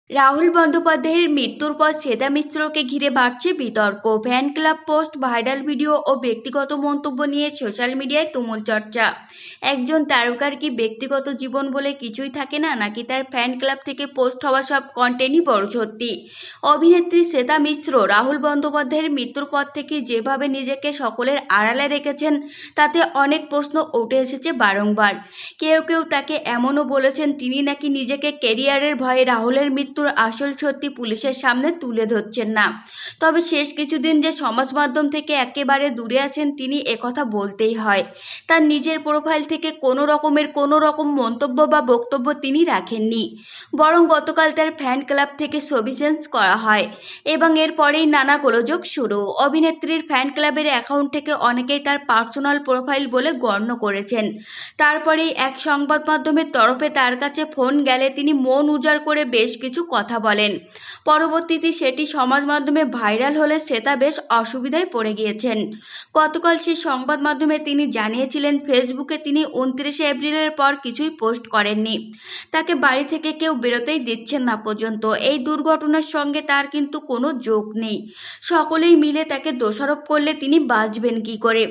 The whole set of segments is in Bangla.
রাহুল বন্দ্যোপাধ্যায়ের মৃত্যুর পর শ্বেতা মিশ্রকে ঘিরে বাড়ছে বিতর্ক। Fan club post, viral video ও ব্যক্তিগত মন্তব্য নিয়ে সোশ্যাল মিডিয়ায় তুমুল চর্চা। একজন তারকার কি ব্যক্তিগত জীবন বলে কিছুই থাকে না, নাকি তার ফ্যান ক্লাব থেকে পোস্ট হওয়া সব কন্টেন্টই বড় সত্যি? অভিনেত্রী শ্বেতা মিশ্র রাহুল বন্দ্যোপাধ্যায়ের মৃত্যুর পর থেকে যেভাবে নিজেকে সকলের আড়ালে রেখেছেন, তাতে অনেক প্রশ্ন উঠে এসেছে বারংবার। কেউ কেউ তাকে এমনও বলেছেন তিনি নাকি নিজেকে কেরিয়ারের ভয়ে রাহুলের মৃত্যুর আসল সত্যি পুলিশের সামনে তুলে ধরছেন না। তবে শেষ কিছুদিন যে সমাজ মাধ্যম থেকে একেবারে দূরে আছেন তিনি, একথা বলতেই হয়। তার নিজের প্রোফাইল থেকে কোনো রকম মন্তব্য বা বক্তব্য তিনি রাখেননি, বরং গতকাল তার ফ্যান ক্লাব থেকে ছবি চেঞ্জ করা হয় এবং এরপরেই নানা গোলযোগ শুরু। অভিনেত্রীর ফ্যান ক্লাবের অ্যাকাউন্ট থেকে অনেকেই তার পার্সোনাল প্রোফাইল বলে গণ্য করেছেন। তারপরেই এক সংবাদ মাধ্যমের তরফে তার কাছে ফোন গেলে তিনি মন উজাড় করে বেশ কিছু কথা বলেন। পরবর্তীতে সেটি সমাজ মাধ্যমে ভাইরাল হলে শ্বেতা বেশ অসুবিধায় পড়ে গিয়েছেন। গতকাল সেই সংবাদ মাধ্যমে তিনি জানিয়েছিলেন ফেসবুকে তিনি 29 এপ্রিলের পর কিছুই পোস্ট করেননি। তাকে বাড়ি থেকে কেউ বেরোতেই দিচ্ছেন না পর্যন্ত। এই দুর্ঘটনার সঙ্গে তার কিন্তু কোনো যোগ নেই। সকলেই মিলে তাকে দোষারোপ করলে তিনি বাঁচবেন কি করে?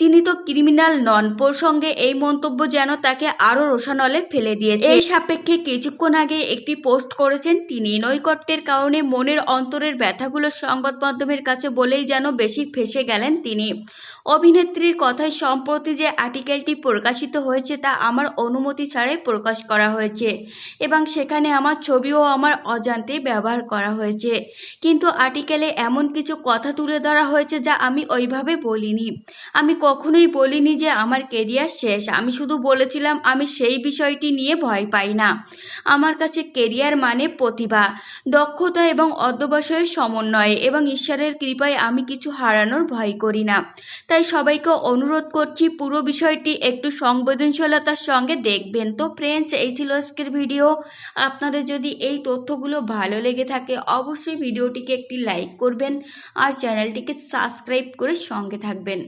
তিনি তো ক্রিমিনাল নন। প্রসঙ্গে এই মন্তব্য যেন তাকে আরও রোষানলে ফেলে দিয়েছে। এই সাপেক্ষে কিছুক্ষণ আগে একটি পোস্ট করেছেন তিনি। নৈকট্যের কারণে মনের অন্তরের ব্যথাগুলো সংবাদ মাধ্যমের কাছে বলেই যেন বেশি ফেঁসে গেলেন তিনি। অভিনেত্রীর কথায় সম্প্রতি যে আর্টিকেলটি প্রকাশিত হয়েছে তা আমার অনুমতি ছাড়াই প্রকাশ করা হয়েছে এবং সেখানে আমার ছবিও আমার অজান্তেই ব্যবহার করা হয়েছে। কিন্তু আর্টিকেলে এমন কিছু কথা তুলে ধরা হয়েছে যা আমি ওইভাবে বলিনি। আমি কখনোই বলিনি যে আমার কেরিয়ার শেষ। আমি শুধু বলেছিলাম আমি সেই বিষয়টি নিয়ে ভয় পাই না। আমার কাছে কেরিয়ার মানে প্রতিভা, দক্ষতা এবং অধ্যবসায়ের সমন্বয়, এবং ঈশ্বরের কৃপায় আমি কিছু হারানোর ভয় করি না। তাই সবাইকে অনুরোধ করছি পুরো বিষয়টি একটু সংবেদনশীলতার সঙ্গে দেখবেন। তো ফ্রেন্ডস, এই ছিল আজকের ভিডিও। আপনাদের যদি এই তথ্যগুলো ভালো লেগে থাকে অবশ্যই ভিডিওটিকে একটি লাইক করবেন আর চ্যানেলটিকে সাবস্ক্রাইব করে সঙ্গে থাকবেন।